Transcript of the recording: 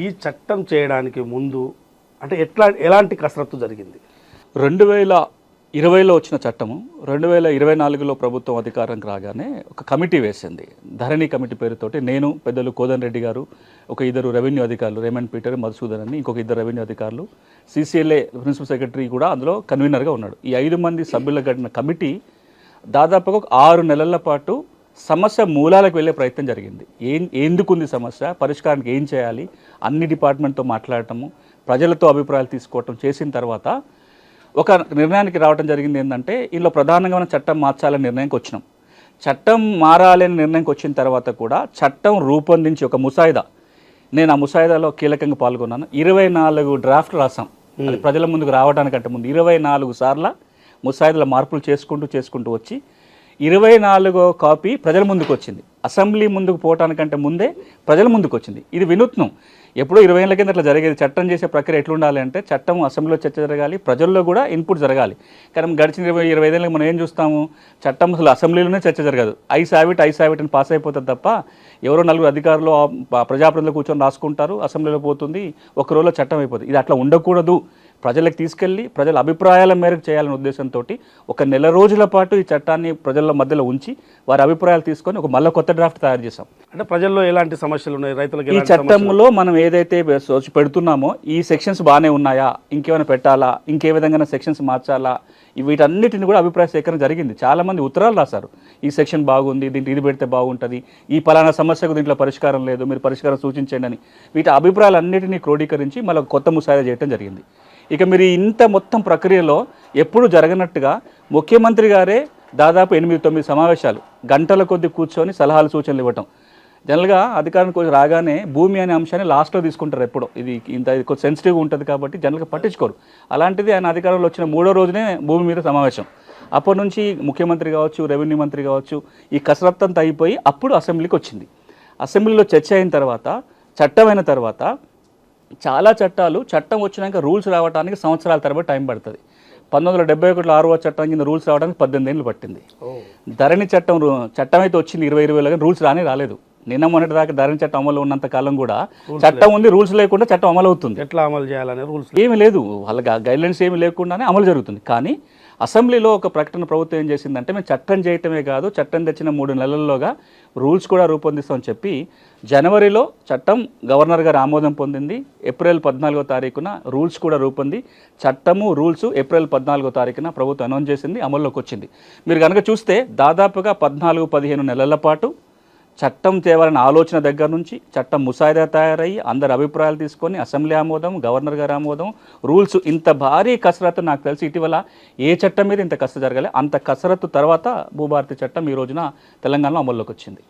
ఈ చట్టం చేయడానికి ముందు అంటే ఎలాంటి కసరత్తు జరిగింది? 2020లో వచ్చిన చట్టము 2024లో ప్రభుత్వం అధికారంకి రాగానే ఒక కమిటీ వేసింది. ధరణి కమిటీ పేరుతోటి నేను, పెద్దలు కోదన్ రెడ్డి గారు, ఒక ఇద్దరు రెవెన్యూ అధికారులు, రేమండ్ పీటర్, మధుసూదన్ అని ఇంకొక ఇద్దరు రెవెన్యూ అధికారులు, CCLA ప్రిన్సిపల్ సెక్రటరీ కూడా అందులో కన్వీనర్గా ఉన్నాడు. ఈ 5 మంది సభ్యుల గడిన కమిటీ దాదాపుగా 6 నెలల పాటు సమస్య మూలాలకు వెళ్ళే ప్రయత్నం జరిగింది. ఎందుకుంది సమస్య, పరిష్కారానికి ఏం చేయాలి, అన్ని డిపార్ట్మెంట్తో మాట్లాడటము, ప్రజలతో అభిప్రాయాలు తీసుకోవటం చేసిన తర్వాత ఒక నిర్ణయానికి రావడం జరిగింది. ఏంటంటే ఇందులో ప్రధానంగా మనం చట్టం మార్చాలనే నిర్ణయానికి వచ్చినాం. చట్టం మారాలనే నిర్ణయానికి వచ్చిన తర్వాత కూడా చట్టం రూపొందించి ఒక ముసాయిదా, నేను ఆ ముసాయిదాలో కీలకంగా పాల్గొన్నాను. 24 డ్రాఫ్ట్ రాసాం. అది ప్రజల ముందుకు రావడానికంటే ముందు 24 సార్ల ముసాయిదాల మార్పులు చేసుకుంటూ వచ్చి 24వ కాపీ ప్రజల ముందుకు వచ్చింది. అసెంబ్లీ ముందుకు పోవటానికంటే ముందే ప్రజల ముందుకు వచ్చింది. ఇది వినూత్నం. ఎప్పుడో 20 ఏళ్ళ కింద అట్లా జరిగేది. చట్టం చేసే ప్రక్రియ ఎట్లుండాలి అంటే చట్టం అసెంబ్లీలో చర్చ జరగాలి, ప్రజల్లో కూడా ఇన్పుట్ జరగాలి. కానీ గడిచిన 25 ఏళ్ళకి మనం ఏం చూస్తాము, చట్టం అసలు అసెంబ్లీలోనే చర్చ జరగదు. ఐస్ హ్యావిట్ అని పాస్ అయిపోతుంది తప్ప ఎవరో 4 అధికారులు ప్రజాప్రతినిధులు కూర్చొని రాసుకుంటారు, అసెంబ్లీలో పోతుంది, ఒక రోజులో చట్టం అయిపోతుంది. ఇది అట్లా ఉండకూడదు. ప్రజలకు తీసుకెళ్ళి ప్రజల అభిప్రాయాల మేరకు చేయాలనే ఉద్దేశంతో ఒక నెల రోజుల పాటు ఈ చట్టాన్ని ప్రజల మధ్యలో ఉంచి వారి అభిప్రాయాలు తీసుకొని ఒక మళ్ళీ కొత్త డ్రాఫ్ట్ తయారు చేసాం. అంటే ప్రజల్లో ఎలాంటి సమస్యలు ఉన్నాయి, రైతులకు ఈ చట్టంలో మనం ఏదైతే పెడుతున్నామో ఈ సెక్షన్స్ బాగానే ఉన్నాయా, ఇంకేమైనా పెట్టాలా, ఇంకే విధంగా సెక్షన్స్ మార్చాలా, వీటన్నిటిని కూడా అభిప్రాయ సేకరణ జరిగింది. చాలామంది ఉత్తరాలు రాశారు, ఈ సెక్షన్ బాగుంది, దీంట్లో ఇది పెడితే బాగుంటుంది, ఈ పలానా సమస్యకు దీంట్లో పరిష్కారం లేదు, మీరు పరిష్కారం సూచించండి అని. వీటి అభిప్రాయాలన్నిటినీ క్రోడీకరించి మళ్ళీ కొత్త ముసాయిదా చేయడం జరిగింది. ఇక మీరు ఇంత మొత్తం ప్రక్రియలో ఎప్పుడు జరగనట్టుగా ముఖ్యమంత్రి గారే దాదాపు 8-9 సమావేశాలు గంటల కొద్ది కూర్చొని సలహాలు సూచనలు ఇవ్వటం. జనరల్గా అధికారానికి రాగానే భూమి అనే అంశాన్ని లాస్ట్లో తీసుకుంటారు. ఎప్పుడో ఇది కొంచెం సెన్సిటివ్గా ఉంటుంది కాబట్టి జనరల్గా పట్టించుకోరు. అలాంటిది ఆయన అధికారంలో వచ్చిన 3వ రోజునే భూమి మీద సమావేశం. అప్పటి నుంచి ముఖ్యమంత్రి కావచ్చు, రెవెన్యూ మంత్రి కావచ్చు, ఈ కసరత్తు అంతా అయిపోయి అప్పుడు అసెంబ్లీకి వచ్చింది. అసెంబ్లీలో చర్చ అయిన తర్వాత, చట్టం అయిన తర్వాత చాలా చట్టం వచ్చినాక రూల్స్ రావడానికి సంవత్సరాల తరబడి టైం పడుతుంది. 1971లో 6వ చట్టం కింద రూల్స్ రావడానికి 18 ఏళ్ళు పట్టింది. ధరణి చట్టం అయితే వచ్చింది 2020లో, కానీ రూల్స్ రాలేదు. నిన్న మొన్నటి దాకా ధరణి చట్టం అమలు ఉన్నంత కాలం కూడా చట్టం ఉంది, రూల్స్ లేకుండా చట్టం అమలు అవుతుంది. ఎట్లా అమలు చేయాలనే రూల్స్ ఏమీ లేదు, వాళ్ళకి గైడ్లైన్స్ ఏమీ లేకుండానే అమలు జరుగుతుంది. కానీ అసెంబ్లీలో ఒక ప్రకటన ప్రభుత్వం ఏం చేసిందంటే, మేము చట్టం చేయటమే కాదు, చట్టం తెచ్చిన 3 నెలల్లోగా రూల్స్ కూడా రూపొందిస్తామని చెప్పి జనవరిలో చట్టం గవర్నర్ గారు ఆమోదం పొందింది. ఏప్రిల్ 14వ తారీఖున రూల్స్ కూడా రూపొంది చట్టము రూల్స్ ఏప్రిల్ 14వ తారీఖున ప్రభుత్వం అనౌన్స్ చేసింది, అమల్లోకి వచ్చింది. మీరు కనుక చూస్తే దాదాపుగా 14-15 నెలల పాటు చట్టం తేవాలనే ఆలోచన దగ్గర నుంచి చట్టం ముసాయిదా తయారయ్యి అందరి అభిప్రాయాలు తీసుకొని అసెంబ్లీ ఆమోదం, గవర్నర్ గారి ఆమోదం, రూల్స్, ఇంత భారీ కసరత్తు నాకు తెలిసి ఇటీవల ఏ చట్టం మీద ఇంత కసరత్తు జరగాలి. అంత కసరత్తు తర్వాత భూభారతి చట్టం ఈ రోజున తెలంగాణలో అమల్లోకి వచ్చింది.